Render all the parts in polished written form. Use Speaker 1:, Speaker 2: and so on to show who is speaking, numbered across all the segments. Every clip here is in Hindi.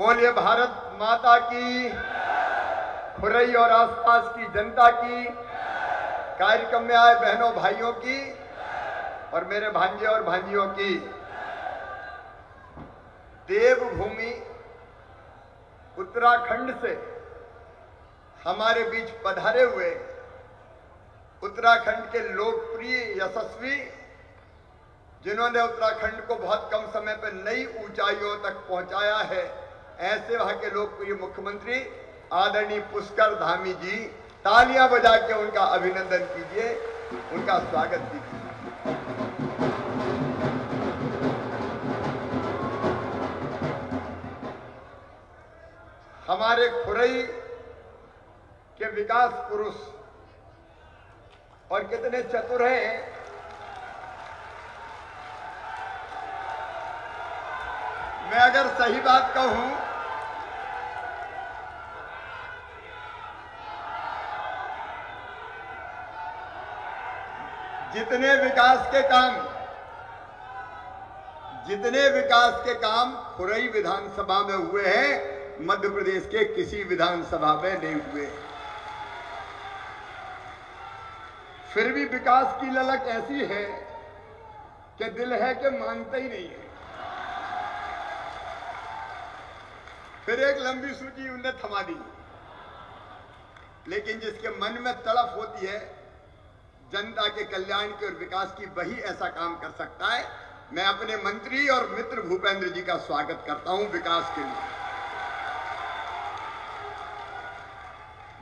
Speaker 1: बोलिए भारत माता की, खुरई और आसपास की जनता की, कार्यक्रम में आए बहनों भाइयों की और मेरे भांजे और भांजियों की। देवभूमि उत्तराखंड से हमारे बीच पधारे हुए उत्तराखंड के लोकप्रिय यशस्वी, जिन्होंने उत्तराखंड को बहुत कम समय पर नई ऊंचाइयों तक पहुंचाया है, ऐसे वहां के लोकप्रिय मुख्यमंत्री आदरणीय पुष्कर धामी जी, तालियां बजा के उनका अभिनंदन कीजिए, उनका स्वागत कीजिए। हमारे खुरई के विकास पुरुष और कितने चतुर हैं। मैं अगर सही बात कहूं, जितने विकास के काम खुरई विधानसभा में हुए हैं, मध्य प्रदेश के किसी विधानसभा में नहीं हुए। फिर भी विकास की ललक ऐसी है कि दिल है कि मानता ही नहीं है। फिर एक लंबी सूची उन्हें थमा दी, लेकिन जिसके मन में तड़प होती है जनता के कल्याण के और विकास की, वही ऐसा काम कर सकता है। मैं अपने मंत्री और मित्र भूपेंद्र जी का स्वागत करता हूं विकास के लिए।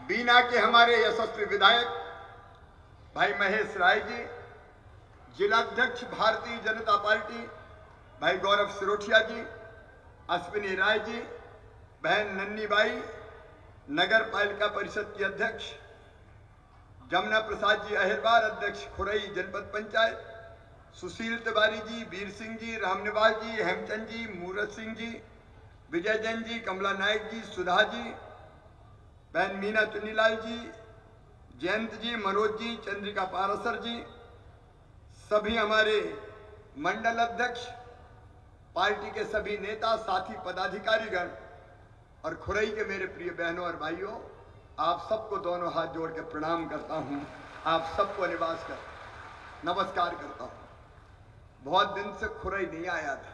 Speaker 1: बीना के हमारे यशस्वी विधायक भाई महेश राय जी, जिलाध्यक्ष भारतीय जनता पार्टी भाई गौरव सिरोठिया जी, अश्विनी राय जी, बहन नन्नी बाई, नगर पालिका परिषद की अध्यक्ष जमुना प्रसाद जी अहिरवार, अध्यक्ष खुरई जनपद पंचायत, सुशील तिवारी जी, वीर सिंह जी, रामनिवास जी, हेमचंद जी, मूरत सिंह जी, विजय जैन जी, कमला नायक जी, सुधा जी, बहन मीना चुन्नीलाल जी, जयंत जी, मनोज जी, चंद्रिका पारासर जी, सभी हमारे मंडल अध्यक्ष, पार्टी के सभी नेता, साथी, पदाधिकारीगण और खुरई के मेरे प्रिय बहनों और भाइयों, आप सबको दोनों हाथ जोड़ के प्रणाम करता हूं। आप सबको नमस्कार करता हूं। बहुत दिन से खुरई नहीं आया था,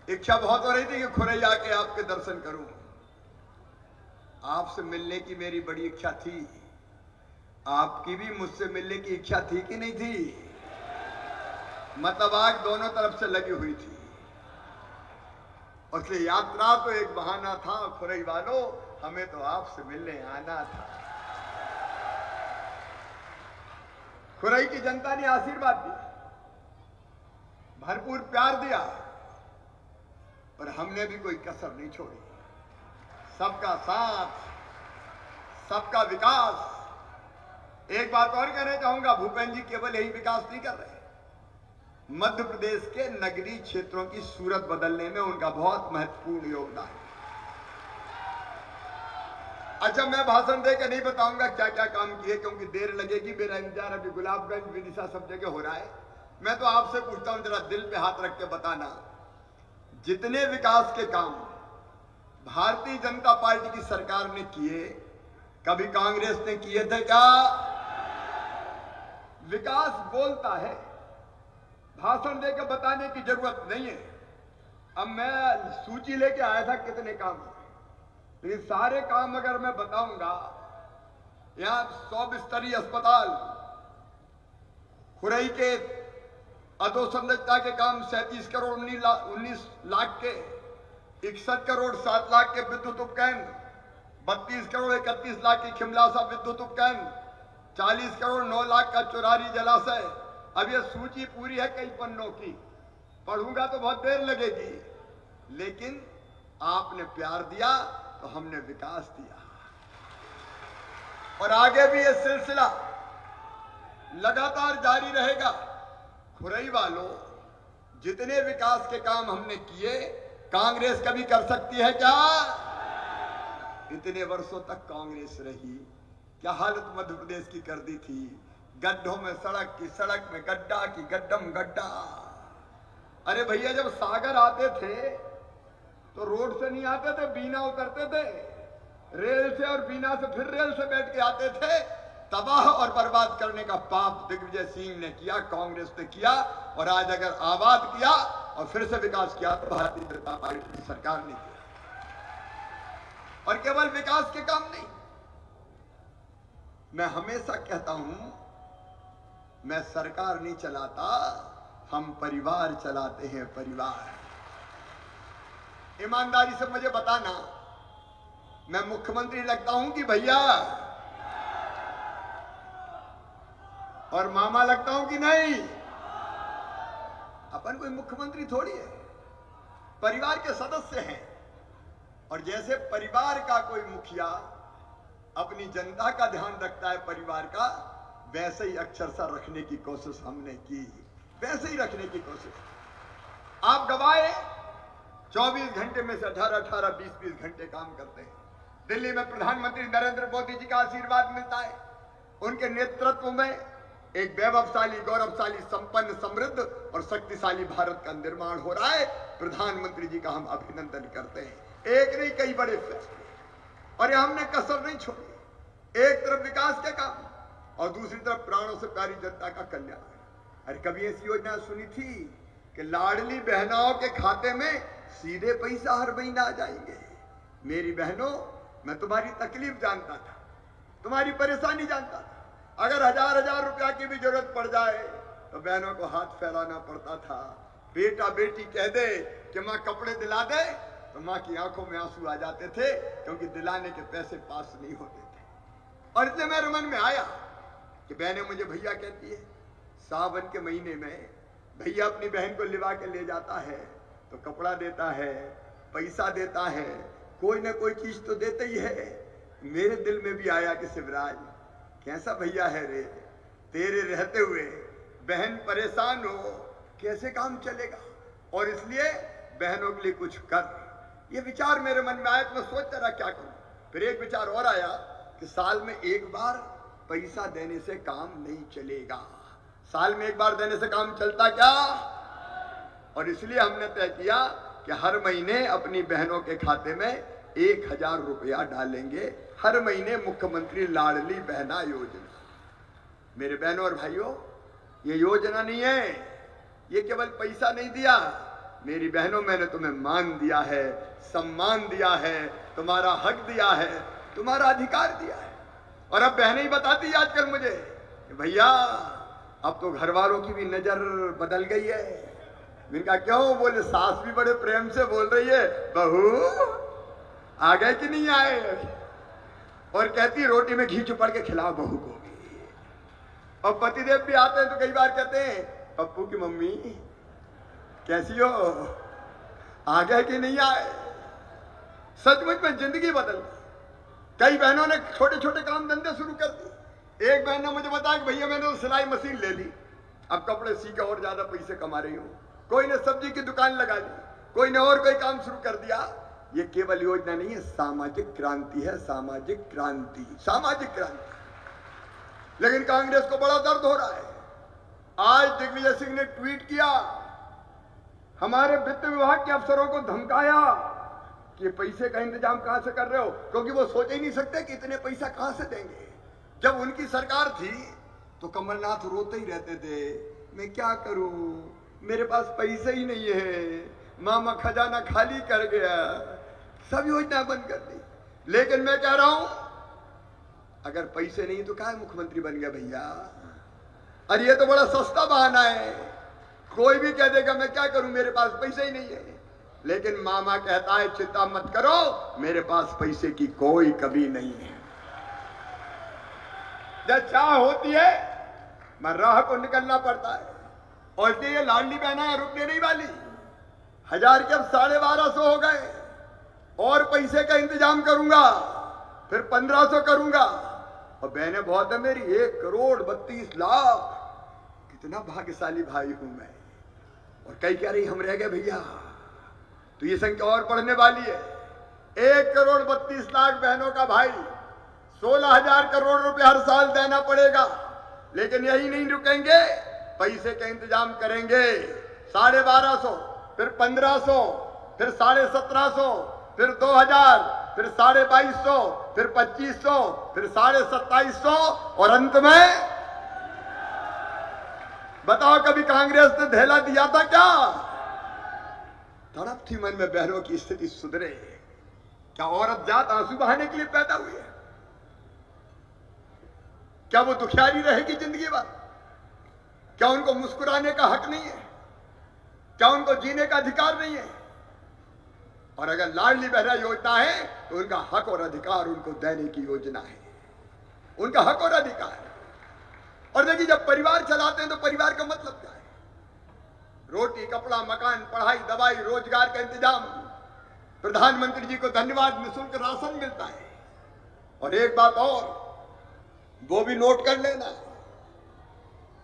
Speaker 1: इच्छा बहुत हो रही थी कि खुरई आके आपके दर्शन करूं। आपसे मिलने की मेरी बड़ी इच्छा थी। आपकी भी मुझसे मिलने की इच्छा थी कि नहीं थी? मतलब आग दोनों तरफ से लगी हुई थी। उसलिए यात्रा तो एक बहाना था, खुरई वालों, हमें तो आपसे मिलने आना था। खुरई की जनता ने आशीर्वाद दिया, भरपूर प्यार दिया, पर हमने भी कोई कसर नहीं छोड़ी। सबका साथ, सबका विकास। एक बात और कहना चाहूंगा, भूपेंद्र जी केवल यही विकास नहीं कर रहे, मध्य प्रदेश के नगरीय क्षेत्रों की सूरत बदलने में उनका बहुत महत्वपूर्ण योगदान है। अच्छा, मैं भाषण देकर नहीं बताऊंगा क्या क्या काम किए, क्योंकि देर लगेगी। मेरा इंतजार अभी गुलाबगंज, विदिशा सब जगह हो रहा है। मैं तो आपसे पूछता हूं, जरा दिल पे हाथ रख के बताना, जितने विकास के काम भारतीय जनता पार्टी की सरकार ने किए, कभी कांग्रेस ने किए थे क्या? विकास बोलता है, भाषण देकर बताने की जरूरत नहीं है। अब मैं सूची लेके आया था कितने काम, लेकिन सारे काम अगर मैं बताऊंगा, यहां 100 बिस्तरी अस्पताल, खुरई के अधोसंरचना के काम 37 करोड़ 19 लाख के, 61 करोड़ 7 लाख के विद्युत उपकरण, 32 करोड़ 31 लाख की खिमलासा विद्युत उपकरण, 40 करोड़ 9 लाख का चुरारी जलाशय। अब यह सूची पूरी है कई पन्नों की, पढ़ूंगा तो बहुत देर लगेगी, लेकिन आपने प्यार दिया तो हमने विकास दिया, और आगे भी यह सिलसिला लगातार जारी रहेगा। खुरई वालों, जितने विकास के काम हमने किए, कांग्रेस कभी कर सकती है क्या? इतने वर्षों तक कांग्रेस रही, क्या हालत मध्य प्रदेश की कर दी थी। गड्ढों में सड़क की, सड़क में गड्ढा की, गड्ढम गड्ढा। अरे भैया, जब सागर आते थे तो रोड से नहीं आते थे, बीना उतरते थे, रेल से और बीना से फिर रेल से बैठ के आते थे। तबाह और बर्बाद करने का पाप दिग्विजय सिंह ने किया, कांग्रेस ने किया। और आज अगर आबाद किया और फिर से विकास किया तो भारतीय जनता पार्टी की सरकार ने किया। और केवल विकास के काम नहीं, मैं हमेशा कहता हूं, मैं सरकार नहीं चलाता, हम परिवार चलाते हैं, परिवार। ईमानदारी से मुझे बताना, मैं मुख्यमंत्री लगता हूं कि भैया, और मामा लगता हूं कि नहीं? अपन कोई मुख्यमंत्री थोड़ी है, परिवार के सदस्य हैं। और जैसे परिवार का कोई मुखिया अपनी जनता का ध्यान रखता है परिवार का, वैसे ही अक्षरशः रखने की कोशिश हमने की, वैसे ही रखने की कोशिश। आप गवाए 24 घंटे में से 18-18, 20-20 घंटे काम करते हैं। दिल्ली में प्रधानमंत्री नरेंद्र मोदी जी का आशीर्वाद मिलता है। उनके नेतृत्व में एक वैभवशाली, गौरवशाली, संपन्न, समृद्ध और शक्तिशाली भारत का निर्माण हो रहा है। प्रधानमंत्री जी का हम अभिनंदन करते हैं। एक नहीं, कई बड़े फैसले, और ये हमने कसर नहीं छोड़ी। एक तरफ विकास के काम और दूसरी तरफ प्राणों से प्यारी जनता का कल्याण। अरे कभी ऐसी योजना सुनी थी कि लाडली बहनों के खाते में सीधे पैसा हर महीना आ जाएंगे? मेरी बहनों, मैं तुम्हारी तकलीफ जानता था, तुम्हारी परेशानी जानता था। अगर हजार रुपया की भी जरूरत पड़ जाए तो बहनों को हाथ फैलाना पड़ता था। बेटा बेटी कह दे कि मां कपड़े दिला दे तो मां की आंखों में आंसू आ जाते थे, क्योंकि दिलाने के पैसे पास नहीं होते थे। और इसलिए मेरे मन में आया कि बहनें मुझे भैया कहती है। सावन के महीने में भैया अपनी बहन को लिवा के ले जाता है तो कपड़ा देता है, पैसा देता है, कोई ना कोई चीज तो देते ही है। मेरे दिल में भी आया कि शिवराज कैसा भैया है रे, तेरे रहते हुए बहन परेशान हो, कैसे काम चलेगा? और इसलिए बहनों के लिए कुछ कर। ये विचार मेरे मन में आया तो मैं सोचता रहा क्या करूं। फिर एक विचार और आया कि साल में एक बार पैसा देने से काम नहीं चलेगा। साल में एक बार देने से काम चलता क्या? और इसलिए हमने तय किया कि हर महीने अपनी बहनों के खाते में 1000 रुपया डालेंगे, हर महीने मुख्यमंत्री लाडली बहना योजना। मेरे बहनों और भाइयों, ये योजना नहीं है, ये केवल पैसा नहीं दिया। मेरी बहनों, मैंने तुम्हें मान दिया है, सम्मान दिया है, तुम्हारा हक दिया है, तुम्हारा अधिकार दिया है। और अब बहनें ही बताती है आजकल मुझे कि भैया अब तो घर वालों की भी नजर बदल गई है। मैंने कहा क्यों? बोले सास भी बड़े प्रेम से बोल रही है, बहू आ गए कि नहीं आए? और कहती रोटी में घी चुपड़ के खिलाओ बहू को भी। और पतिदेव भी आते हैं तो कई बार कहते हैं, पप्पू की मम्मी कैसी हो, आ गए कि नहीं आए? सचमुच में जिंदगी बदल गई। कई बहनों ने छोटे छोटे काम धंधे शुरू कर दिए। एक बहन ने मुझे बताया कि भैया मैंने तो सिलाई मशीन ले ली, अब कपड़े सी के और ज्यादा पैसे कमा रही हूँ। कोई ने सब्जी की दुकान लगा ली, कोई ने और कोई काम शुरू कर दिया। ये केवल योजना नहीं है, सामाजिक क्रांति है, सामाजिक क्रांति, सामाजिक क्रांति। लेकिन कांग्रेस को बड़ा दर्द हो रहा है। आज दिग्विजय सिंह ने ट्वीट किया, हमारे वित्त विभाग के अफसरों को धमकाया कि पैसे का इंतजाम कहां से कर रहे हो, क्योंकि वो सोच ही नहीं सकते कि इतने पैसा कहां से देंगे। जब उनकी सरकार थी तो कमलनाथ रोते ही रहते थे, मैं क्या करूं, मेरे पास पैसे ही नहीं है, मामा खजाना खाली कर गया, सब योजना बंद कर दी। लेकिन मैं कह रहा हूं, अगर पैसे नहीं तो क्या मुख्यमंत्री बन गया भैया? अरे ये तो बड़ा सस्ता बहाना है। कोई भी कह देगा मैं क्या करूं, मेरे पास पैसे ही नहीं है। लेकिन मामा कहता है चिंता मत करो, मेरे पास पैसे की कोई कमी नहीं है। जब चाह होती है मैं राह को निकलना पड़ता है। और इसलिए ये लाडली बहना रुकने नहीं वाली। 1000 के अब 1250 हो गए, और पैसे का इंतजाम करूंगा, फिर 1500 करूंगा। और बहनें बहुत है मेरी, 1,32,00,000। कितना भाग्यशाली भाई हूं मैं। और कई कह रही हम रह गए भैया, तो ये संख्या और बढ़ने वाली है। 1,32,00,000 बहनों का भाई, 16,000 करोड़ रुपए हर साल देना पड़ेगा। लेकिन यही नहीं रुकेंगे, पैसे का इंतजाम करेंगे। 1250, फिर 1500, फिर 1750, फिर 2000, फिर 2250, फिर 2500, फिर 2750 और अंत में बताओ कभी कांग्रेस ने धेला दिया था क्या? तड़प थी मन में बहनों की स्थिति सुधरे। क्या औरत जात आंसू बहाने के लिए पैदा हुई है? क्या वो दुखियारी रहेगी जिंदगी भर? क्या उनको मुस्कुराने का हक नहीं है? क्या उनको जीने का अधिकार नहीं है? और अगर लाडली बहना योजना है तो उनका हक और अधिकार उनको देने की योजना है, उनका हक और अधिकार। और देखिए, जब परिवार चलाते हैं तो परिवार का मतलब क्या है? रोटी, कपड़ा, मकान, पढ़ाई, दवाई, रोजगार का इंतजाम। प्रधानमंत्री जी को धन्यवाद, निःशुल्क राशन मिलता है। और एक बात और, वो भी नोट कर लेना,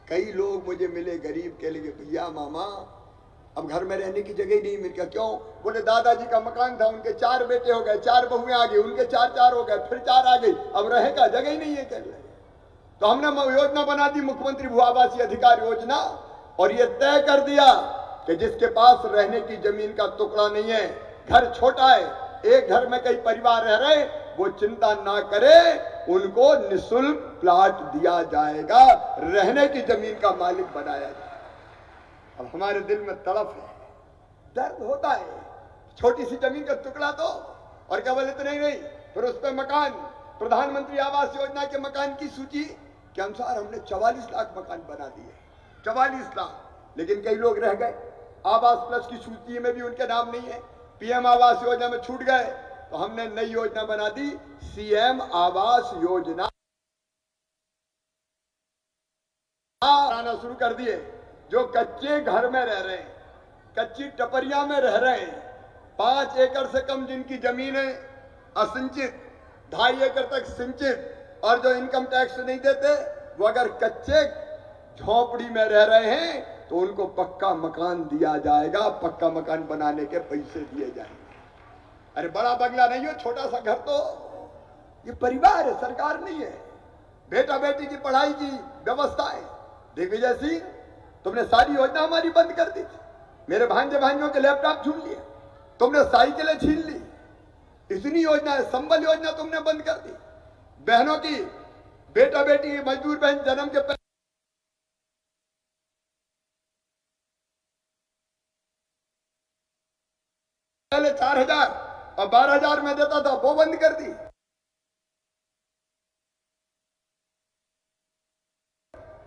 Speaker 1: कई लोग मुझे मिले गरीब के लिए, भैया मामा अब घर में रहने की जगह ही नहीं मिल गया। क्यों? बोले दादाजी का मकान था, उनके 4 बेटे हो गए, 4 बहुएं आ गई, उनके 4 हो गए, फिर 4 आ गई, अब रहेगा जगह ही नहीं है कर ले। तो हमने योजना बना दी, मुख्यमंत्री भू आवासीय अधिकार योजना, और ये तय कर दिया कि जिसके पास रहने की जमीन का टुकड़ा नहीं है, घर छोटा है, एक घर में कई परिवार रह रहे, वो चिंता ना करे, उनको निःशुल्क प्लाट दिया जाएगा, रहने की जमीन का मालिक बनाया जाएगा। अब हमारे दिल में तड़प है, दर्द होता है, छोटी सी जमीन का टुकड़ा तो, और केवल इतना ही नहीं, फिर उस पर मकान। प्रधानमंत्री आवास योजना के मकान की सूची के अनुसार हमने 44 लाख मकान बना दिए, 44 लाख। लेकिन कई लोग रह गए, आवास प्लस की सूची में भी उनके नाम नहीं है, पीएम आवास योजना में छूट गए। तो हमने नई योजना बना दी, सीएम आवास योजना आना शुरू कर दिए। जो कच्चे घर में रह रहे हैं, कच्ची टपरिया में रह रहे हैं, 5 एकड़ से कम जिनकी जमीन है असिंचित, 2.5 एकड़ तक सिंचित, और जो इनकम टैक्स नहीं देते, वो अगर कच्चे झोपड़ी में रह रहे हैं तो उनको पक्का मकान दिया जाएगा, पक्का मकान बनाने के पैसे दिए जाएंगे। अरे बड़ा बंगला नहीं हो, छोटा सा घर, तो ये परिवार है, सरकार नहीं है। बेटा बेटी की पढ़ाई की व्यवस्था है। दिग्विजय सिंह, तुमने सारी योजना हमारी बंद कर दी थी, मेरे भांजे भाइयों के लैपटॉप छीन लिए, तुमने साइकिलें छीन ली, इतनी योजना है, संबल योजना तुमने बंद कर दी। बहनों की, बेटा बेटी की, मजदूर बहन जन्म के पहले 4,000 और 12,000 में देता था, वो बंद कर दी।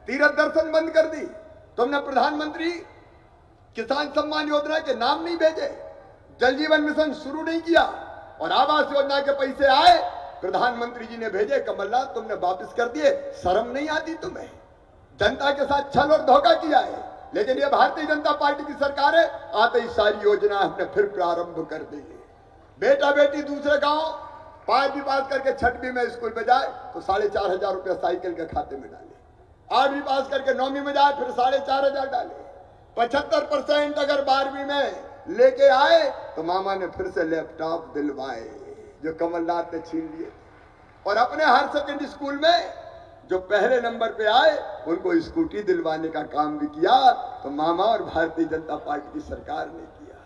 Speaker 1: तीर्थ दर्शन बंद कर दी। तुमने प्रधानमंत्री किसान सम्मान योजना के नाम नहीं भेजे, जल जीवन मिशन शुरू नहीं किया, और आवास योजना के पैसे आए, प्रधानमंत्री जी ने भेजे, कमलनाथ तुमने वापस कर दिए। शर्म नहीं आती तुम्हें? जनता के साथ छल और धोखा किया है। लेकिन ये भारतीय जनता पार्टी की सरकार है, आते ही सारी योजना हमने फिर प्रारंभ कर दी है। बेटा बेटी दूसरे गांव 5वीं पास करके 6वीं में स्कूल में जाए तो 4,500 रुपया साइकिल के खाते में डाले, 8वीं पास करके 9वीं में जाए फिर 4,500 डाले, 75% अगर 12वीं में लेके आए तो मामा ने फिर से लैपटॉप दिलवाए जो कमलनाथ ने छीन लिए। और अपने हायर सेकेंडरी स्कूल में जो पहले नंबर पे आए उनको स्कूटी दिलवाने का काम भी किया, तो मामा और भारतीय जनता पार्टी की सरकार ने किया।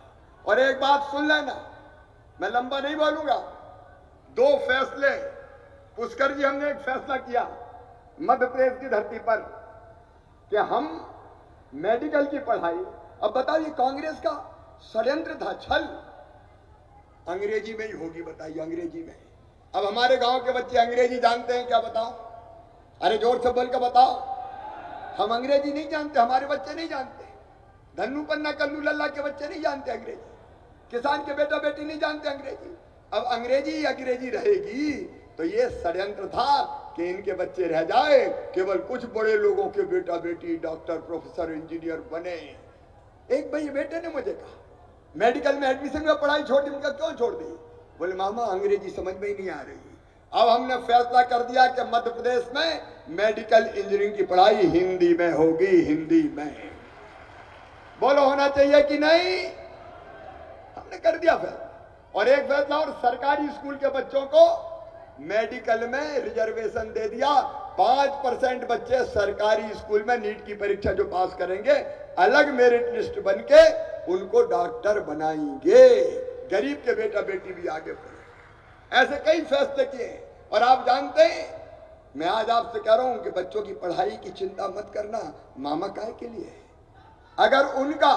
Speaker 1: और एक बात सुन लेना, मैं लंबा नहीं बोलूंगा, 2 फैसले, पुष्कर जी हमने एक फैसला किया मध्य प्रदेश की धरती पर कि हम मेडिकल की पढ़ाई, अब बताइए कांग्रेस का षड्यंत्र था, छल, अंग्रेजी में ही होगी, बताइए अंग्रेजी में। अब हमारे गांव के बच्चे अंग्रेजी जानते हैं क्या? बताओ, अरे जोर से बोल के बताओ। हम अंग्रेजी नहीं जानते, हमारे बच्चे नहीं जानते, धन्नू पन्ना कल्लू लल्ला के बच्चे नहीं जानते अंग्रेजी, किसान के बेटा बेटी नहीं जानते अंग्रेजी। अब अंग्रेजी रहेगी तो ये षड्यंत्र था कि इनके बच्चे रह जाए, केवल कुछ बड़े लोगों के बेटा बेटी डॉक्टर प्रोफेसर इंजीनियर बने। एक भाई बेटे ने मुझे कहा मेडिकल में एडमिशन में पढ़ाई छोड़ दी। उनका क्यों छोड़ दी? बोले मामा अंग्रेजी समझ में ही नहीं आ रही। अब हमने फैसला कर दिया कि मध्य प्रदेश में मेडिकल इंजीनियरिंग की पढ़ाई हिंदी में होगी, हिंदी में। बोलो होना चाहिए कि नहीं? हमने कर दिया फैसला। और एक फैसला और, सरकारी स्कूल के बच्चों को मेडिकल में रिजर्वेशन दे दिया। 5% बच्चे सरकारी स्कूल में नीट की परीक्षा जो पास करेंगे अलग मेरिट लिस्ट बन के उनको डॉक्टर बनाएंगे, गरीब के बेटा बेटी भी आगे बढ़े। ऐसे कई फैसले किए। और आप जानते हैं, मैं आज आपसे कह रहा हूं कि बच्चों की पढ़ाई की चिंता मत करना, मामा काहे के लिए है। अगर उनका,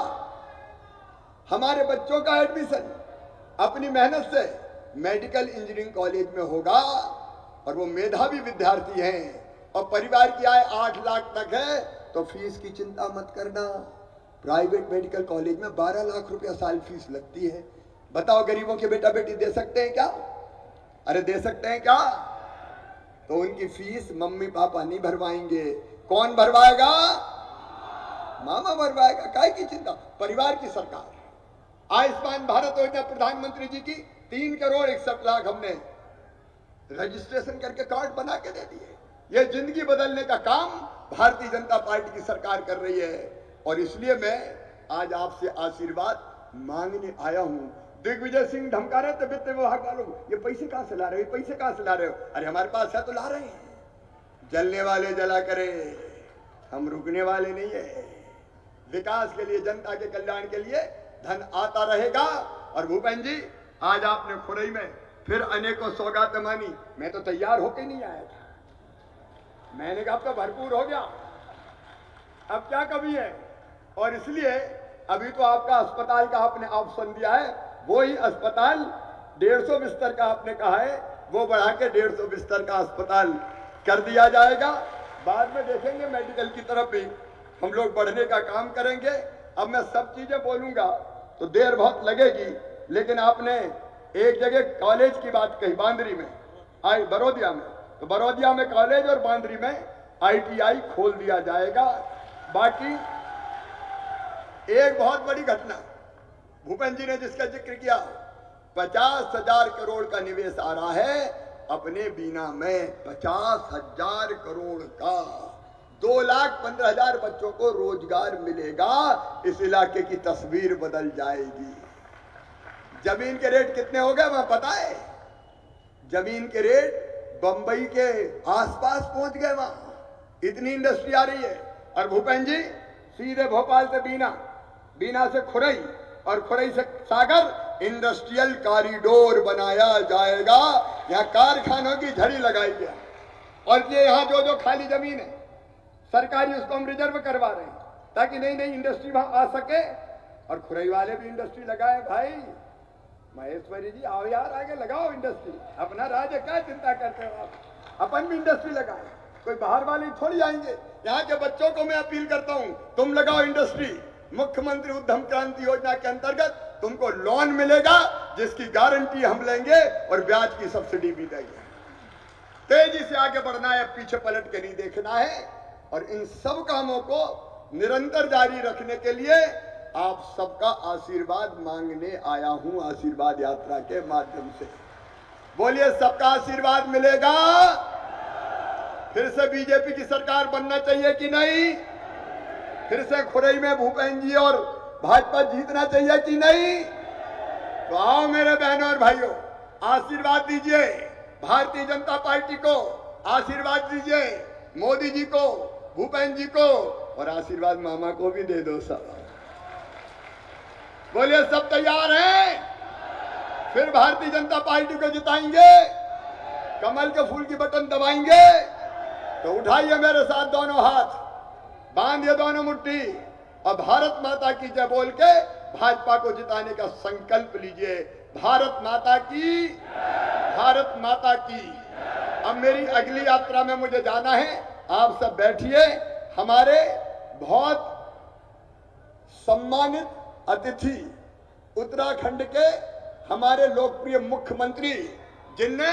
Speaker 1: हमारे बच्चों का एडमिशन अपनी मेहनत से मेडिकल इंजीनियरिंग कॉलेज में होगा और वो मेधावी विद्यार्थी हैं और परिवार की आय 8 लाख तक है, तो फीस की चिंता मत करना। प्राइवेट मेडिकल कॉलेज में 12 लाख रुपया साल फीस लगती है। बताओ गरीबों के बेटा बेटी दे सकते हैं क्या? अरे दे सकते हैं क्या? तो उनकी फीस मम्मी पापा नहीं भरवाएंगे। कौन भरवाएगा? मामा भरवाएगा। काय की चिंता? परिवार की सरकार। आयुष्मान भारत योजना प्रधानमंत्री जी की 3 करोड़ 61 लाख हमने रजिस्ट्रेशन करके कार्ड बना के दे दिए। ये जिंदगी बदलने का काम भारतीय जनता पार्टी की सरकार कर रही है। और इसलिए मैं आज आपसे आशीर्वाद मांगने आया हूं। दिग्विजय सिंह धमका रहे थे वित्त विभाग वालों को, ये पैसे कहां से ला रहे हो, पैसे कहां से ला रहे हो? अरे हमारे पास है तो ला रहे हैं। जलने वाले जला करें, हम रुकने वाले नहीं है। विकास के लिए, जनता के कल्याण के लिए धन आता रहेगा। और भूपेंद्र जी, आज आपने खुरई में फिर अनेकों सौगातें मानी। मैं तो तैयार होके नहीं आया था, मैंने कहा अब तो भरपूर हो गया, अब क्या कमी है। और इसलिए अभी तो आपका अस्पताल का आपने ऑप्शन दिया है, वो ही अस्पताल 150 बिस्तर का आपने कहा है, वो बढ़ा के 150 बिस्तर का अस्पताल कर दिया जाएगा। बाद में देखेंगे मेडिकल की तरफ भी हम लोग बढ़ने का काम करेंगे। अब मैं सब चीजें बोलूंगा तो देर बहुत लगेगी, लेकिन आपने एक जगह कॉलेज की बात कही, बांद्री में, बरोदिया में, तो बरोदिया में कॉलेज और बांद्री में ITI खोल दिया जाएगा। बाकी एक बहुत बड़ी घटना भूपेंद्र जी ने जिसका जिक्र किया, 50,000 करोड़ का निवेश आ रहा है अपने बीना में। 50,000 करोड़ का 2,15,000 बच्चों को रोजगार मिलेगा। इस इलाके की तस्वीर बदल जाएगी। जमीन के रेट कितने हो गए वहां पता है? जमीन के रेट बंबई के आसपास पहुंच गए। वहां इतनी इंडस्ट्री आ रही है। और भूपेंद्र जी सीधे भोपाल से बीना, बीना से खुरई और खुरई से सागर इंडस्ट्रियल कॉरिडोर बनाया जाएगा। यहाँ कारखानों की झड़ी लगाई गया। और ये यहाँ जो जो खाली जमीन है सरकारी, उसको हम रिजर्व करवा रहे हैं ताकि नई नई इंडस्ट्री वहां आ सके। और खुरई वाले भी इंडस्ट्री लगाए। भाई महेश्वरी जी, आओ यार आगे लगाओ इंडस्ट्री, अपना राज्य क्या चिंता करते हो आप? अपन भी इंडस्ट्री लगाए, कोई बाहर वाले थोड़ी आएंगे। यहाँ के बच्चों को मैं अपील करता हूँ, तुम लगाओ इंडस्ट्री। मुख्यमंत्री उद्यम क्रांति योजना के अंतर्गत तुमको लोन मिलेगा जिसकी गारंटी हम लेंगे और ब्याज की सब्सिडी भी देंगे। तेजी से आगे बढ़ना है, पीछे पलट के नहीं देखना है। और इन सब कामों को निरंतर जारी रखने के लिए आप सबका आशीर्वाद मांगने आया हूं, आशीर्वाद यात्रा के माध्यम से। बोलिए, सबका आशीर्वाद मिलेगा? फिर से बीजेपी की सरकार बनना चाहिए कि नहीं? फिर से खुरई में भूपेंद्र जी और भाजपा जीतना चाहिए कि नहीं? तो आओ मेरे बहनों और भाइयों, आशीर्वाद दीजिए भारतीय जनता पार्टी को, आशीर्वाद दीजिए मोदी जी को, भूपेंद्र जी को, और आशीर्वाद मामा को भी दे दो सब। बोलिए, सब तैयार हैं? फिर भारतीय जनता पार्टी को जिताएंगे, कमल के फूल की बटन दबाएंगे। तो उठाइए मेरे साथ दोनों हाथ, बांधिए दोनों मुट्ठी और भारत माता की जय बोल के भाजपा को जिताने का संकल्प लीजिए। भारत माता की, भारत माता की। अब मेरी अगली यात्रा में मुझे जाना है। आप सब बैठिए। हमारे बहुत सम्मानित अतिथि उत्तराखंड के हमारे लोकप्रिय मुख्यमंत्री, जिनने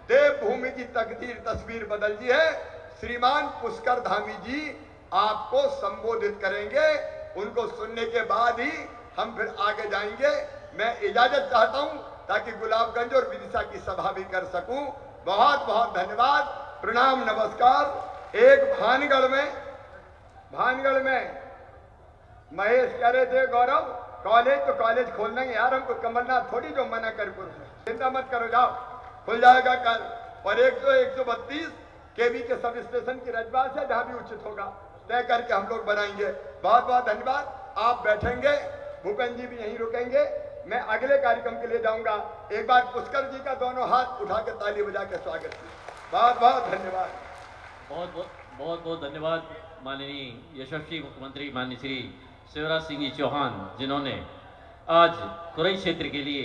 Speaker 1: देवभूमि की तकदीर तस्वीर बदल दी है, श्रीमान पुष्कर धामी जी आपको संबोधित करेंगे। उनको सुनने के बाद ही हम फिर आगे जाएंगे। मैं इजाजत चाहता हूं ताकि गुलाबगंज और विदिशा की सभा भी कर सकूं। बहुत बहुत धन्यवाद, प्रणाम, नमस्कार। एक भानगढ़ में महेश कह रहे थे, गौरव कॉलेज तो कॉलेज खोलना है यार, हमको कमलनाथ थोड़ी जो मना कर, चिंता मत करो, जाओ खुल जाएगा कल। और 132 केवी के सब स्टेशन की रजबात है, जहां भी उचित होगा तय करके हम लोग बनाएंगे। बहुत बहुत धन्यवाद। आप बैठेंगे भूपेंद्र जी भी यहीं रुकेंगे। मैं अगले कार्यक्रम के लिए जाऊंगा। एक बार पुष्कर जी का दोनों हाथ उठा के ताली बजा के स्वागत कीजिए। बहुत बहुत धन्यवाद।
Speaker 2: बहुत बहुत धन्यवाद माननीय यशस्वी मुख्यमंत्री माननीय श्री शिवराज सिंह जी चौहान, जिन्होंने आज खुरई क्षेत्र के लिए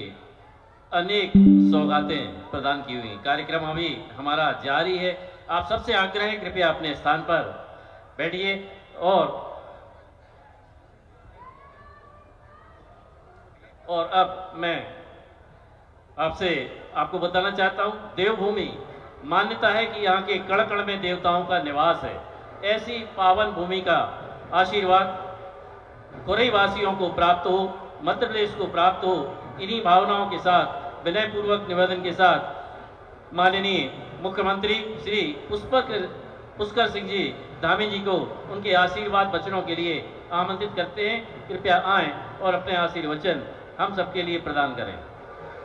Speaker 2: अनेक सौगातें प्रदान की हुई। कार्यक्रम अभी हमारा जारी है। आप सबसे आग्रह है, कृपया अपने स्थान पर बैठिए। और अब मैं आपको बताना चाहता हूं, देवभूमि मान्यता है कि यहाँ के कण कण में देवताओं का निवास है। ऐसी पावन भूमि का आशीर्वाद खुरई वासियों को प्राप्त हो, मध्य प्रदेश को प्राप्त हो। इन्हीं भावनाओं के साथ, विनयपूर्वक निवेदन के साथ माननीय मुख्यमंत्री श्री पुष्कर सिंह जी धामी जी को उनके आशीर्वाद वचनों के लिए आमंत्रित करते हैं। कृपया आएं और अपने आशीर्वचन हम सबके लिए प्रदान करें।